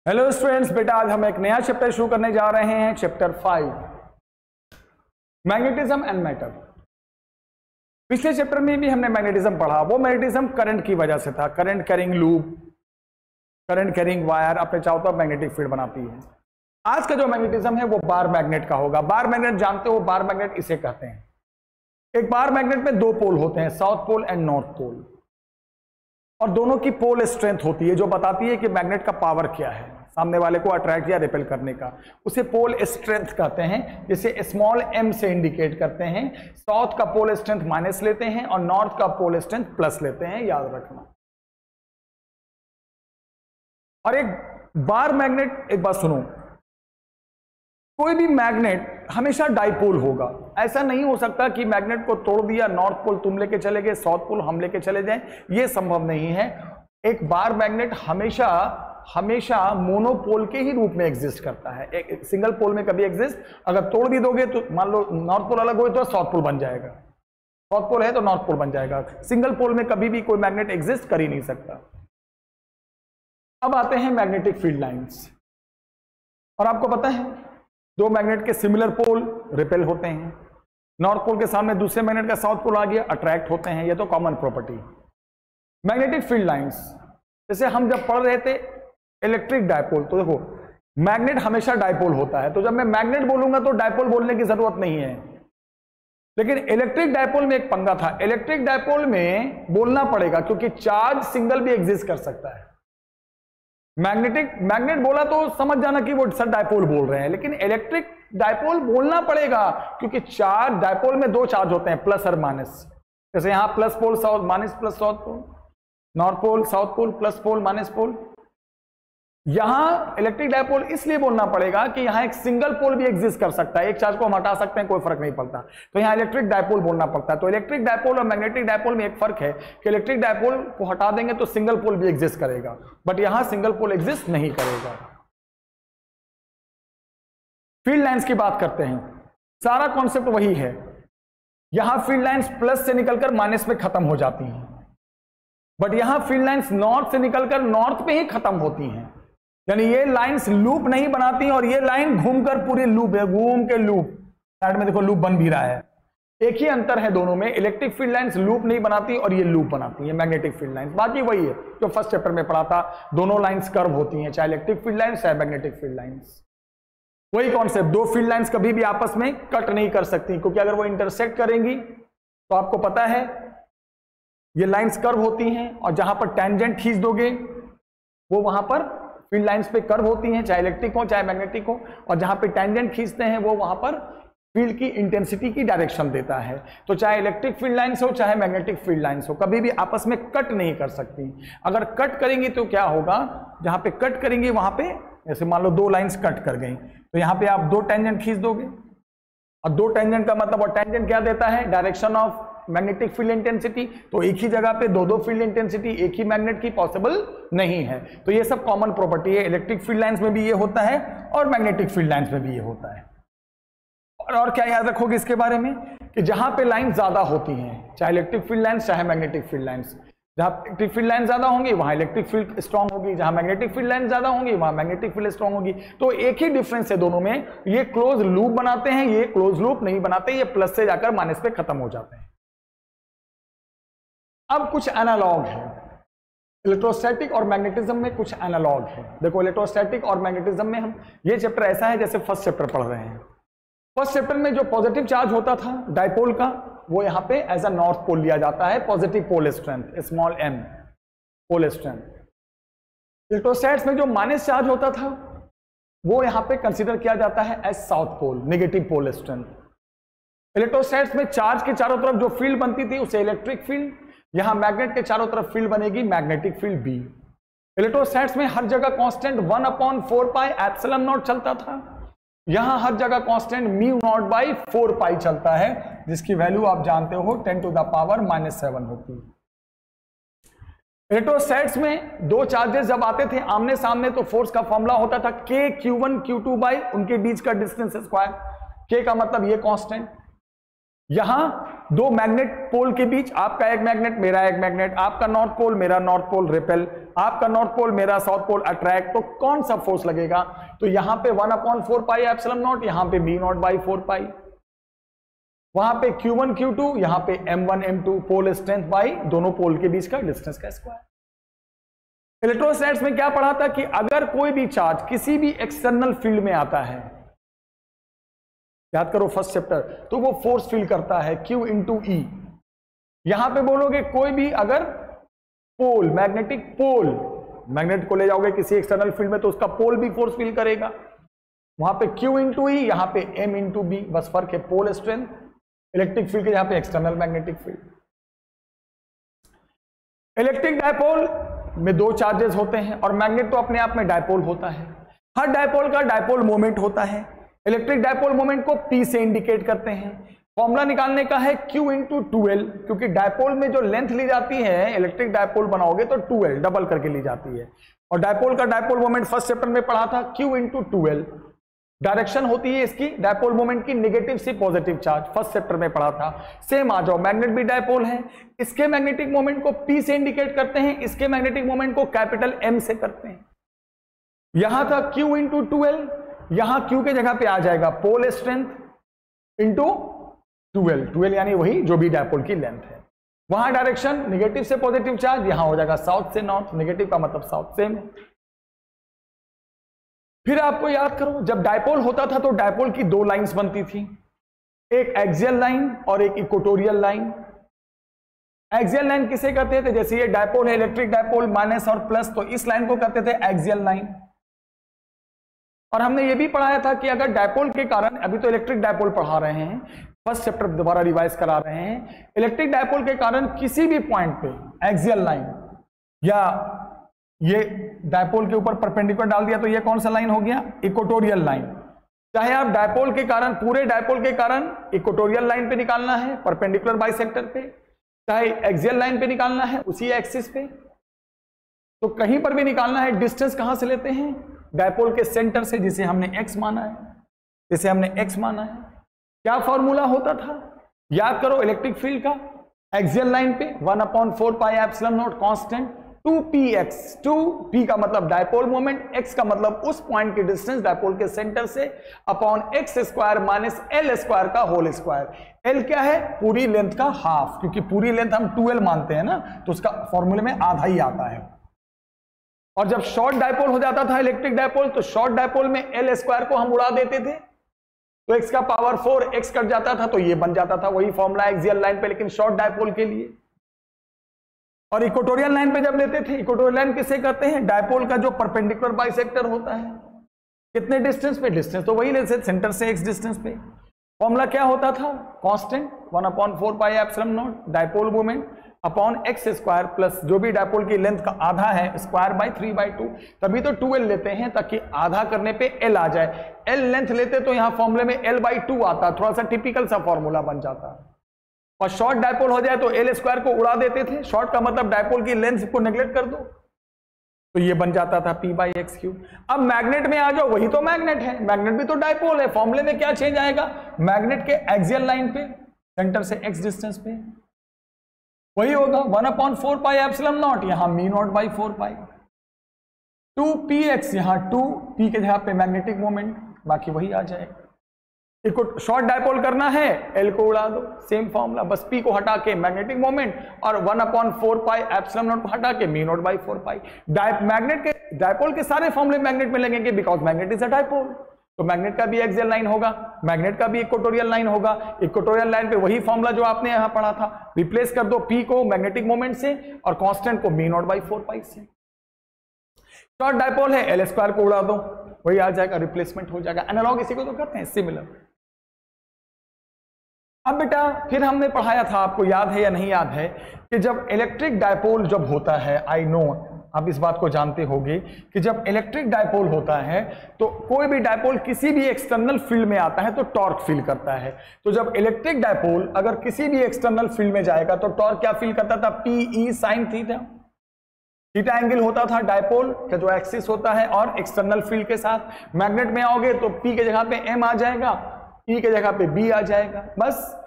Hello students, बेटा आज हम एक नया चैप्टर शुरू करने जा रहे हैं। Chapter 5 magnetism and matter. पिछले चैप्टर में भी हमने मैग्नेटिज्म पढ़ा। वो मैग्नेटिज्म करंट की वजह से था। Current carrying loop, current carrying wire अपने चारों तरफ मैग्नेटिक फील्ड बनाती है। आज का जो मैग्नेटिज्म है वो बार मैग्नेट का होगा। बार मैग्नेट जानते हो, बार मैग्नेट इसे कहते हैं। एक बार मैग्नेट में दो पोल होते हैं, south pole and north pole, और दोनों की पोल स्ट्रेंथ होती है जो बताती है कि मैग्नेट का पावर क्या है, सामने वाले को अट्रैक्ट या रिपेल करने का। उसे पोल स्ट्रेंथ कहते हैं, जिसे स्मॉल m से इंडिकेट करते हैं। साउथ का पोल स्ट्रेंथ माइनस लेते हैं और नॉर्थ का पोल स्ट्रेंथ प्लस लेते हैं, याद रखना। और एक बार मैग्नेट, एक बात सुनो, कोई भी मैग्नेट हमेशा डाइपोल होगा। ऐसा नहीं हो सकता कि मैग्नेट को तोड़ दिया, नॉर्थ पोल तुम लेके चले गए, साउथ पोल हम लेके चले जाएं, यह संभव नहीं है। एक बार मैग्नेट हमेशा मोनोपोल के ही रूप में एग्जिस्ट करता है। एक सिंगल पोल में कभी एग्जिस्ट, अगर तोड़ भी दोगे तो मान लो नॉर्थ पोल अलग हो तो साउथ पोल बन जाएगा, साउथ पोल है तो नॉर्थ पोल बन जाएगा। सिंगल पोल में कभी भी कोई मैग्नेट एग्जिस्ट कर ही नहीं सकता। अब आते हैं मैग्नेटिक फील्ड लाइंस। और आपको पता है दो मैग्नेट के सिमिलर पोल रिपेल होते हैं। नॉर्थ पोल के सामने दूसरे मैग्नेट का साउथ पोल आ गया, अट्रैक्ट होते हैं। यह तो common property. Magnetic field lines, जैसे हम जब पढ़ रहे थे इलेक्ट्रिक डायपोल, तो देखो मैग्नेट हमेशा डायपोल होता है, तो जब मैं मैग्नेट बोलूंगा तो डायपोल बोलने की जरूरत नहीं है। लेकिन इलेक्ट्रिक डायपोल में एक पंगा था। इलेक्ट्रिक डायपोल में बोलना पड़ेगा क्योंकि चार्ज सिंगल भी एग्जिस्ट कर सकता है। मैग्नेट बोला तो समझ जाना कि वो सर डायपोल बोल रहे हैं, लेकिन इलेक्ट्रिक डायपोल बोलना पड़ेगा क्योंकि चार्ज डायपोल में दो चार्ज होते हैं, प्लस और माइनस। जैसे यहां plus pole south, minus plus south pole, north pole south pole, plus pole minus pole. यहां इलेक्ट्रिक डायपोल इसलिए बोलना पड़ेगा कि यहां एक सिंगल पोल भी एग्जिस्ट कर सकता है, एक चार्ज को हम हटा सकते हैं, कोई फर्क नहीं पड़ता, तो यहां इलेक्ट्रिक डायपोल बोलना पड़ता है। तो इलेक्ट्रिक डायपोल और मैग्नेटिक डायपोल में एक फर्क है कि इलेक्ट्रिक डायपोल को हटा देंगे तो सिंगल पोल भी एग्जिस्ट करेगा, बट यहां सिंगल पोल एग्जिस्ट नहीं करेगा। फील्ड लाइंस की बात करते हैं, सारा कॉन्सेप्ट वही है। यहां फील्ड लाइंस प्लस से निकलकर माइनस में खत्म हो जाती हैं, बट यहां फील्ड लाइंस नॉर्थ से निकलकर नॉर्थ पे ही खत्म होती हैं। यानी ये लाइंस लूप नहीं बनाती और ये लाइन घूमकर पूरी लूप है, घूम के लूप। साइड में देखो लूप बन भी रहा है। एक ही अंतर है दोनों में, इलेक्ट्रिक फील्ड लाइंस लूप नहीं बनाती और ये लूप बनाती है मैग्नेटिक फील्ड लाइंस। बाकी वही है जो फर्स्ट चैप्टर में पढ़ा था, दोनों लाइंस कर्व होती हैं, चाहे इलेक्ट्रिक फील्ड लाइंस चाहे मैग्नेटिक फील्ड लाइंस। वही कॉन्सेप्ट, दो फील्ड लाइंस कभी भी आपस में कट नहीं कर सकती, क्योंकि अगर वो इंटरसेक्ट करेंगी तो आपको पता है ये लाइंस कर्व होती हैं, और जहां पर टेंजेंट खींच दोगे वो वहां पर फील्ड लाइंस पे कर्व होती हैं, चाहे इलेक्ट्रिक हो चाहे मैग्नेटिक हो, और जहां पे टेंजेंट खींचते हैं वो वहां पर फील्ड की इंटेंसिटी की डायरेक्शन देता है। तो चाहे इलेक्ट्रिक फील्ड लाइंस हो चाहे मैग्नेटिक फील्ड लाइंस हो, कभी भी आपस में कट नहीं कर सकती। अगर कट करेंगी तो क्या होगा, जहां पे कट करेंगी वहां पे, जैसे मान लो दो लाइंस कट कर गई, तो यहां पे आप दो टेंजेंट खींच दोगे, और दो टेंजेंट का मतलब, और टेंजेंट क्या देता है, direction of magnetic field intensity. तो एक ही जगह पे दो फील्ड इंटेंसिटी एक ही मैग्नेट की पॉसिबल नहीं है। तो ये सब कॉमन प्रॉपर्टी है। इलेक्ट्रिक फील्ड लाइंस में भी ये होता है और मैग्नेटिक फील्ड लाइंस में भी ये होता है। और क्या याद रखोगे इसके बारे में, कि जहां पे लाइन ज्यादा होती हैं, चाहे इलेक्ट्रिक फील्ड लाइंस चाहे मैग्नेटिक फील्ड लाइंस, जहां इलेक्ट्रिक फील्ड लाइन ज्यादा होंगी वहां इलेक्ट्रिक फील्ड स्ट्रांग होगी, जहां मैग्नेटिक फील्ड लाइन ज्यादा होंगी वहां मैग्नेटिक फील्ड स्ट्रांग होगी। तो एक ही डिफरेंस है दोनों में, ये क्लोज लूप बनाते हैं, ये क्लोज लूप नहीं बनाते, ये प्लस से जाकर माइनस पे खत्म हो जाते हैं। अब कुछ एनालॉग है, इलेक्ट्रोस्टैटिक और मैग्नेटिज्म में कुछ एनालॉग है। देखो इलेक्ट्रोस्टैटिक और मैग्नेटिज्म में हम, ये चैप्टर ऐसा है जैसे फर्स्ट चैप्टर पढ़ रहे हैं। फर्स्ट चैप्टर में जो पॉजिटिव चार्ज होता था डायपोल का, वो यहां पे एज अ नॉर्थ पोल लिया जाता है, positive pole strength, small m pole strength. Electrostatics में जो माइनस चार्ज होता था वो यहां पे कंसीडर किया जाता है as south pole, negative pole strength. Electrostatics में चार्ज के चारों तरफ जो फील्ड बनती थी उसे इलेक्ट्रिक फील्ड, यहां मैग्नेट के चारों तरफ फील्ड बनेगी मैग्नेटिक फील्ड बी। इलेक्ट्रोस्टैट्स में हर जगह कांस्टेंट 1/4 पाई एप्सिलॉन नॉट चलता था, यहां हर जगह कांस्टेंट म्यू नॉट बाई 4 पाई चलता है, जिसकी वैल्यू आप जानते हो 10⁻⁻⁷ होती है। इलेक्ट्रोस्टैट्स में दो चार्जेस जब आते थे आमने सामने तो फोर्स का फॉर्मूला होता था K Q1 Q2 बाई उनके बीच का डिस्टेंस स्क्वायर। K का मतलब ये कांस्टेंट, यहां दो मैग्नेट पोल के बीच, आपका एक मैग्नेट मेरा एक मैग्नेट, आपका नॉर्थ पोल मेरा नॉर्थ पोल रिपेल, आपका नॉर्थ पोल मेरा साउथ पोल अट्रैक्ट, तो कौन सा फोर्स लगेगा? तो यहां पे 1/4 पाई एप्सिलॉन नॉट, यहां पे b0/4 पाई, वहां पे q1 q2, यहां पे m1 m2 pole strength by दोनों पोल के बीच का डिस्टेंस का स्क्वायर। इलेक्ट्रोस्टैटिक्स में क्या पढ़ा था कि अगर कोई भी चार्ज किसी भी एक्सटर्नल फील्ड में आता है, याद करो फर्स्ट चैप्टर, तो वो फोर्स फील करता है Q इंटू E। यहां पे बोलोगे कोई भी अगर पोल, मैग्नेटिक पोल, मैग्नेट को ले जाओगे किसी एक्सटर्नल फील्ड में तो उसका पोल भी फोर्स फील करेगा, वहां पे Q इंटू E, यहां पे M इंटू B, बस फर्क है पोल स्ट्रेंथ, इलेक्ट्रिक फील्ड के यहां पे external magnetic field. Electric dipole में दो चार्जेस होते हैं और मैग्नेट तो अपने आप में डायपोल होता है। हर डायपोल का डायपोल मोमेंट होता है। इलेक्ट्रिक डायपोल मोमेंट को P से इंडिकेट करते हैं। फॉर्मूला निकालने का है Q इंटू 2L, क्योंकि डायपोल में जो लेंथ ली जाती है, इलेक्ट्रिक डायपोल बनाओगे तो 2L डबल करके ली जाती है, और डायपोल का डायपोल मोमेंट फर्स्ट चैप्टर में पढ़ा था Q इंटू 2L। डायरेक्शन होती है इसकी डायपोल मोमेंट की नेगेटिव से पॉजिटिव चार्ज, फर्स्ट चैप्टर में पढ़ा था। सेम आ जाओ, मैग्नेट भी डायपोल है, इसके मैग्नेटिक मोमेंट को P से इंडिकेट करते हैं, इसके मैग्नेटिक मोमेंट को कैपिटल M से करते हैं। यहां था Q इंटू 2L, यहां Q के जगह पे आ जाएगा pole strength into 2L, 2L यानी वही जो भी डायपोल की लेंथ है। वहां डायरेक्शन नेगेटिव से पॉजिटिव चार्ज, यहां हो जाएगा साउथ से नॉर्थ, नेगेटिव का मतलब साउथ सेम है। फिर आपको याद करो, जब डायपोल होता था तो डायपोल की दो लाइंस बनती थी, एक एक्सियल लाइन और एक इक्वेटोरियल लाइन। एक्सियल लाइन किसे कहते थे? जैसे ये डायपोल है, इलेक्ट्रिक डायपोल माइनस और प्लस, तो इस लाइन को कहते थे एक्सियल लाइन। और हमने ये भी पढ़ाया था कि अगर डायपोल के कारण, अभी तो इलेक्ट्रिक डायपोल पढ़ा रहे हैं, फर्स्ट चैप्टर दोबारा रिवाइज करा रहे हैं, इलेक्ट्रिक डायपोल के कारण किसी भी पॉइंट पे एक्सियल लाइन या ये डायपोल के ऊपर परपेंडिकुलर डाल दिया तो ये कौन सा लाइन हो गया? Equatorial line. चाहे आप डायपोल के कारण, पूरे डायपोल के कारण इक्वेटोरियल लाइन पे निकालना है परपेंडिकुलर बाइसेक्टर पे, चाहे एक्सियल लाइन पे निकालना है उसी एक्सिस पे, तो कहीं पर भी निकालना है। डिस्टेंस कहां से लेते हैं? डायपोल के सेंटर से, जिसे हमने x माना है, जिसे हमने x माना है। क्या फॉर्मूला होता था? याद करो, इलेक्ट्रिक फील्ड का एक्सियल लाइन पे 1/4 pi epsilon not constant 2px, 2p का मतलब डायपोल मोमेंट, x का मतलब उस पॉइंट की डिस्टेंस डायपोल के सेंटर से, upon x square minus l square का होल स्क्वायर। l क्या है? पूरी लेंथ का हाफ, क्योंकि पूरी लेंथ हम 2l मानते हैं ना, तो उसका फॉर्मूले में आधा ही आता है। और जब शॉर्ट डायपोल हो जाता था इलेक्ट्रिक डायपोल, तो शॉर्ट डायपोल में l स्क्वायर को हम उड़ा देते थे, तो x का पावर 4 x कट जाता था, तो ये बन जाता था वही फॉर्मूला एक्सियल लाइन पे, लेकिन शॉर्ट डायपोल के लिए। और इक्वेटोरियल लाइन पे जब लेते थे, इक्वेटोरियल लाइन किसे कहते हैं? डायपोल का जो परपेंडिकुलर बाइसेक्टर होता है, कितने डिस्टेंस पे? डिस्टेंस तो वही लेते, सेंटर से x डिस्टेंस पे। फॉर्मूला क्या होता था? Constant 1/4 pi epsilon not dipole moment upon x square plus जो भी डायपोल की लेंथ का आधा है स्क्वायर बाई 3/2। तभी तो 2l लेते हैं ताकि आधा करने पे l आ जाए। l लेंथ लेते तो यहां फॉर्मूले में l/2 आता, थोड़ा सा टिपिकल सा फॉर्मूला बन जाता। और शॉर्ट डायपोल हो जाए तो l स्क्वायर को उड़ा देते थे, शॉर्ट का मतलब डायपोल की लेंथ को नेग्लेक्ट कर दो, तो ये बन जाता था p/x³। अब मैग्नेट में आ जाओ, वही तो मैग्नेट है, मैग्नेट भी तो डायपोल है। फॉर्मूले में क्या चेंज आएगा? मैग्नेट के एक्सियल लाइन पे, सेंटर से x डिस्टेंस पे वही होगा 1/4 पाई एप्सिलॉन नॉट, यहां μ0/4 पाई, 2px, यहां 2p के जगह पे मैग्नेटिक मोमेंट, बाकी वही आ जाएगा। शॉर्ट डायपोल करना है, l को उड़ा दो, सेम फॉर्मूला, बस p को हटा के मैग्नेटिक मोमेंट और 1/4 पाई एप्सिलॉन नॉट को हटा के μ0/4 पाई। मैग्नेट के डायपोल के सारे फॉर्मूले मैग्नेट में लगेंगे, because magnet is a dipole. तो मैग्नेट का भी एक्सियल लाइन होगा, मैग्नेट का भी इक्वेटोरियल लाइन होगा। इक्वेटोरियल लाइन पे वही फॉर्मूला जो आपने यहां पढ़ा था, रिप्लेस कर दो p को मैग्नेटिक मोमेंट से और कांस्टेंट को μ0/4 पाई से। शॉर्ट डायपोल है, l स्क्वायर को उड़ा दो, वही आ जाएगा, रिप्लेसमेंट हो जाएगा। एनालॉग इसी को तो कहते हैं, सिमिलर। अब बेटा फिर हमने पढ़ाया था, आपको याद है या नहीं याद है, कि जब इलेक्ट्रिक डायपोल जब होता है, आई नो आप इस बात को जानते होंगे कि जब इलेक्ट्रिक डायपोल होता है तो कोई भी डायपोल किसी भी एक्सटर्नल फील्ड में आता है तो टॉर्क फील करता है। तो जब इलेक्ट्रिक डायपोल अगर किसी भी एक्सटर्नल फील्ड में जाएगा तो टॉर्क क्या फील करता था? PE sin theta. Theta angle होता था डायपोल का जो एक्सिस होता है और एक्सटर्नल फील्ड के साथ। मैग्नेट में आओगे तो P के जगह पे M आ जाएगा, E के जगह पे B आ जाएगा, बस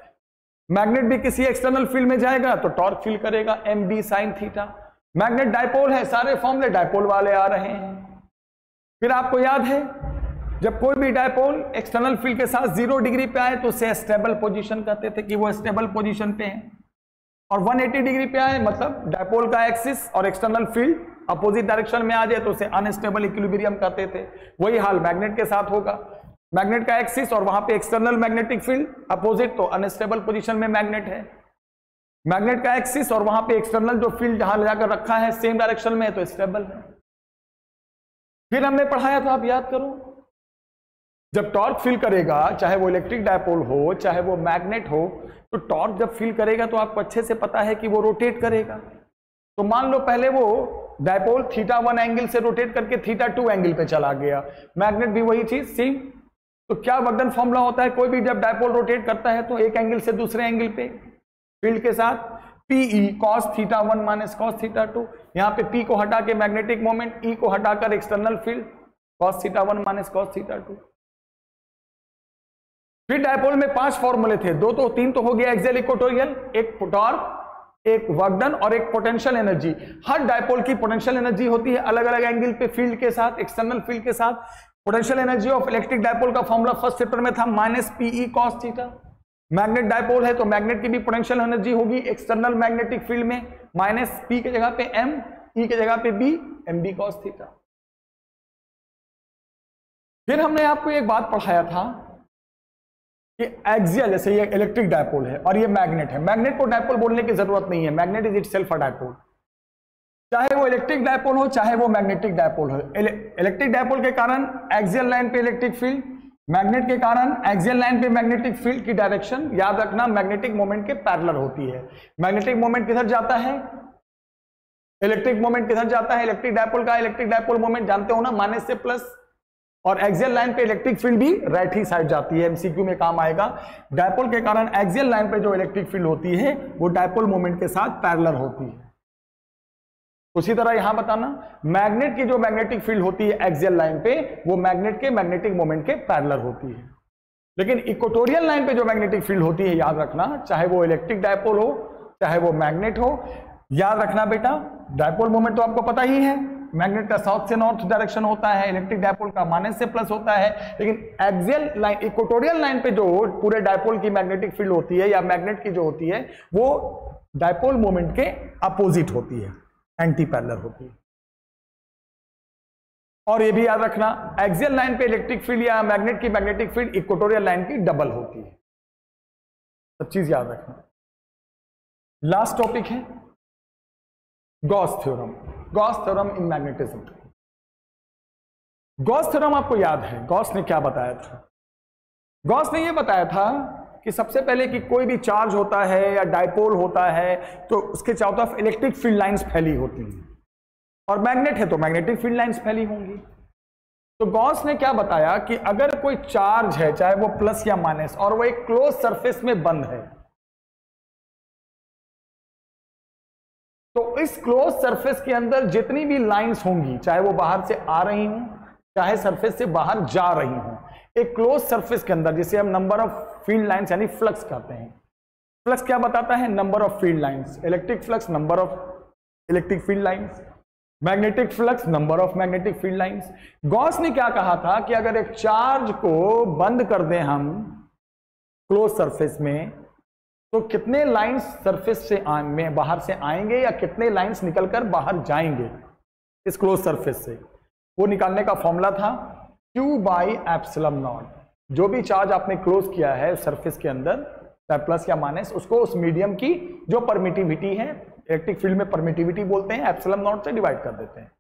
मैग्नेट भी किसी एक्सटर्नल फील्ड में जाएगा तो टॉर्क फील करेगा mb sin theta. Magnet dipole है, सारे फॉर्मूले डायपोल वाले आ रहे हैं। फिर आपको याद है जब कोई भी डायपोल एक्सटर्नल फील्ड के साथ 0 डिग्री पे आए तो उसे स्टेबल पोजीशन कहते थे कि वो स्टेबल पोजीशन पे है, और 180 डिग्री पे आए मतलब डायपोल का एक्सिस और एक्सटर्नल फील्ड अपोजिट डायरेक्शन में आ जाए तो उसे अनस्टेबल इक्विलिब्रियम कहते थे। वही हाल मैग्नेट के साथ होगा, मैग्नेट का एक्सिस और वहां पे एक्सटर्नल मैग्नेटिक फील्ड अपोजिट तो अनस्टेबल पोजीशन में मैग्नेट है, मैग्नेट का एक्सिस और वहां पे एक्सटर्नल जो फील्ड जहां ले जाकर रखा है सेम डायरेक्शन में है तो स्टेबल है। फिर हमने पढ़ाया था, आप याद करो, जब टॉर्क फील करेगा चाहे वो इलेक्ट्रिक डायपोल हो चाहे वो मैग्नेट हो, तो टॉर्क जब फील करेगा तो आपको अच्छे से पता है कि वो रोटेट करेगा। तो मान लो पहले वो डायपोल θ1 एंगल से रोटेट करके θ2 एंगल पे चला गया, मैग्नेट भी वही चीज सेम। तो क्या वर्कडन फॉर्मूला होता है, कोई भी जब डायपोल रोटेट करता है तो एक एंगल से दूसरे एंगल पे फील्ड के साथ PE cos θ1 माइनस cos θ2, यहां पे P को हटा के मैग्नेटिक मोमेंट, E को हटाकर external field cos θ1 minus cos θ2। फिर डायपोल में 5 फॉर्मूले थे, 2 तो 3 तो हो गया एक्सियल इक्वेटोरियल, एक टॉर्क, एक वर्कडन और एक पोटेंशियल एनर्जी। हर डायपोल की पोटेंशियल एनर्जी होती है अलग अलग एंगल पे फील्ड के साथ, एक्सटर्नल फील्ड के साथ। Potential energy of electric dipole का फॉर्मूला फर्स्ट चैप्टर में था minus PE cos theta. Magnet dipole है तो मैग्नेट की भी पोटेंशियल एनर्जी होगी एक्सटर्नल मैग्नेटिक फील्ड में माइनस P के जगह पे M, E के जगह पे B, mb cos थीटा। फिर हमने आपको एक बात पढ़ाया था कि एक्सियल, जैसे ये इलेक्ट्रिक डायपोल है और ये मैग्नेट है, मैग्नेट को डायपोल बोलने की जरूरत नहीं है, magnet is itself a dipole. चाहे वो इलेक्ट्रिक डायपोल हो चाहे वो मैग्नेटिक डायपोल हो, इलेक्ट्रिक डायपोल के कारण एक्सियल लाइन पे इलेक्ट्रिक फील्ड, मैग्नेट के कारण एक्सियल लाइन पे मैग्नेटिक फील्ड की डायरेक्शन याद रखना मैग्नेटिक मोमेंट के पैरेलल होती है। मैग्नेटिक मोमेंट किधर जाता है, इलेक्ट्रिक मोमेंट किधर जाता है, इलेक्ट्रिक डायपोल का इलेक्ट्रिक डायपोल मोमेंट जानते हो ना, माइनस से प्लस, और एक्सियल लाइन पे इलेक्ट्रिक फील्ड भी राइट ही साइड जाती है, एमसीक्यू में काम आएगा। डायपोल के कारण एक्सियल लाइन पे जो इलेक्ट्रिक फील्ड होती है वो डायपोल मोमेंट के साथ पैरेलल होती है। उसी तरह यहां बताना, मैग्नेट की जो मैग्नेटिक फील्ड होती है एक्सियल लाइन पे वो मैग्नेट के मैग्नेटिक मोमेंट के पैरेलल होती है। लेकिन इक्वेटोरियल लाइन पे जो मैग्नेटिक फील्ड होती है याद रखना, चाहे वो इलेक्ट्रिक डायपोल हो चाहे वो मैग्नेट हो, याद रखना बेटा, डायपोल मोमेंट तो आपको पता ही है, मैग्नेट का साउथ से नॉर्थ डायरेक्शन होता है, इलेक्ट्रिक डायपोल का माइनस से प्लस होता है। लेकिन एक्सियल लाइन, इक्वेटोरियल लाइन पे जो पूरे डायपोल की मैग्नेटिक फील्ड होती है या मैग्नेट की जो होती है वो डायपोल मोमेंट के अपोजिट होती है, एंटी पैरेलल होती है। और ये भी याद रखना, एक्सियल लाइन पे इलेक्ट्रिक फील्ड या मैग्नेट की मैग्नेटिक फील्ड इक्वेटोरियल लाइन की डबल होती है। सब चीज याद रखना। लास्ट टॉपिक है Gauss theorem. Gauss theorem in magnetism. Gauss theorem आपको याद है, गॉस ने क्या बताया था? गॉस ने यह बताया था कि सबसे पहले कि कोई भी चार्ज होता है या डायपोल होता है तो उसके चारों तरफ इलेक्ट्रिक फील्ड लाइंस फैली होती हैं, और मैग्नेट है तो मैग्नेटिक फील्ड लाइंस फैली होंगी। तो गॉस ने क्या बताया कि अगर कोई चार्ज है चाहे वो प्लस या माइनस और वो एक क्लोज सरफेस में बंद है, तो इस क्लोज सरफेस के अंदर जितनी भी लाइंस होंगी, चाहे वो बाहर से आ रही हूं चाहे सरफेस से बाहर जा रही हूं, एक क्लोज सरफेस के अंदर, जिसे हम नंबर ऑफ फील्ड लाइंस यानी फ्लक्स कहते हैं। फ्लक्स क्या बताता है? Number of field lines. Electric flux number of electric field lines, magnetic flux number of magnetic field lines. Gauss ने क्या कहा था कि अगर एक चार्ज को बंद कर दें हम क्लोज सरफेस में, तो कितने लाइंस सरफेस से में बाहर से आएंगे या कितने लाइंस निकलकर बाहर जाएंगे इस क्लोज सरफेस से, वो निकालने का फॉर्मूला था Q/ε0। जो भी चार्ज आपने क्लोज किया है सरफेस के अंदर, चाहे प्लस या माइनस, उसको उस मीडियम की जो परमिटिविटी है, इलेक्ट्रिक फील्ड में परमिटिविटी बोलते हैं, ε0 से डिवाइड कर देते हैं।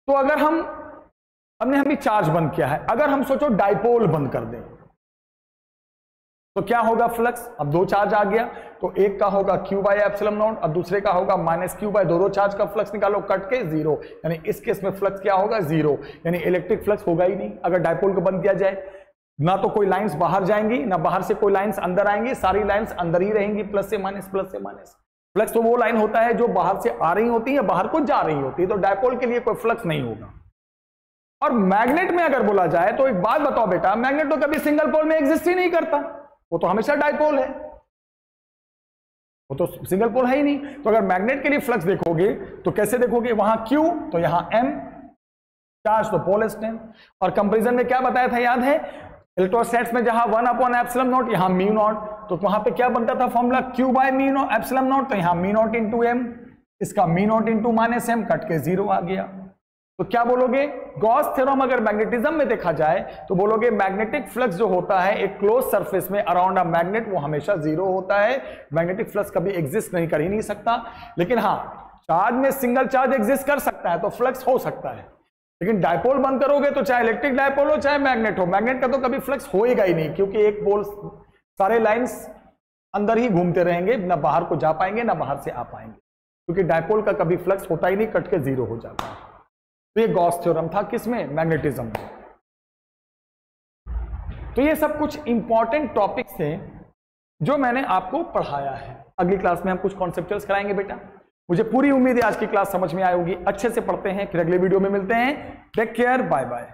तो अगर हमने अभी चार्ज बंद किया है, अगर हम सोचो डायपोल बंद कर दें तो क्या होगा? फ्लक्स। अब दो चार्ज आ गया तो एक का होगा Q/ε0 और दूसरे का होगा -Q/, दोनों चार्ज का फ्लक्स निकालो, कट के 0, यानी इस केस में फ्लक्स क्या होगा? 0, यानी इलेक्ट्रिक फ्लक्स होगा ही नहीं अगर डायपोल को बंद किया जाए। ना तो कोई लाइंस बाहर जाएंगी ना बाहर से कोई लाइंस अंदर आएंगी, सारी लाइंस अंदर ही रहेंगी, प्लस से माइनस, प्लस से माइनस। फ्लक्स तो वो लाइन होता है जो बाहर से आ रही होती है, बाहर को जा रही होती है, तो डायपोल के लिए कोई फ्लक्स नहीं होगा। और मैग्नेट में अगर बोला जाए तो एक बात बताओ बेटा, मैग्नेट तो कभी सिंगल पोल में एग्जिस्ट ही नहीं करता, वो तो हमेशा डाइपोल है, वो तो सिंगल पोल है ही नहीं। तो अगर मैग्नेट के लिए फ्लक्स देखोगे तो कैसे देखोगे, वहां Q तो यहां M, चार्ज तो पोल स्टेन। और कंपैरिजन में क्या बताया था याद है, इलेक्ट्रोस्टैट्स में जहां 1/ε0 यहां μ0, तो वहां पे क्या बनता था फॉर्मूला Q/μ0 तो यहां μ0 इंटू m, इसका μ0 इंटू -m कट के 0 आ गया। तो क्या बोलोगे, गॉस थ्योरम अगर मैग्नेटिज्म में देखा जाए तो बोलोगे मैग्नेटिक फ्लक्स जो होता है एक क्लोज सरफेस में अराउंड अ मैग्नेट वो हमेशा 0 होता है, मैग्नेटिक फ्लक्स कभी एग्जिस्ट नहीं कर ही नहीं सकता। लेकिन हाँ, चार्ज में सिंगल चार्ज एग्जिस्ट कर सकता है तो फ्लक्स हो सकता है, लेकिन डायपोल बंद करोगे तो चाहे इलेक्ट्रिक डायपोल हो चाहे मैग्नेट हो, मैग्नेट का तो कभी फ्लक्स होएगा ही नहीं, क्योंकि एक पोल सारे लाइंस अंदर ही घूमते रहेंगे, ना बाहर को जा पाएंगे ना बाहर से आ पाएंगे, क्योंकि डायपोल का कभी फ्लक्स होता ही नहीं, कट के 0 हो जाता है। तो ये गॉस थ्योरम था किसमें, मैग्नेटिज्म में। तो ये सब कुछ इंपॉर्टेंट टॉपिक्स हैं जो मैंने आपको पढ़ाया है। अगली क्लास में हम कुछ कॉन्सेप्चुअल्स कराएंगे बेटा। मुझे पूरी उम्मीद है आज की क्लास समझ में आई होगी। अच्छे से पढ़ते हैं, फिर अगले वीडियो में मिलते हैं। Take care, bye bye.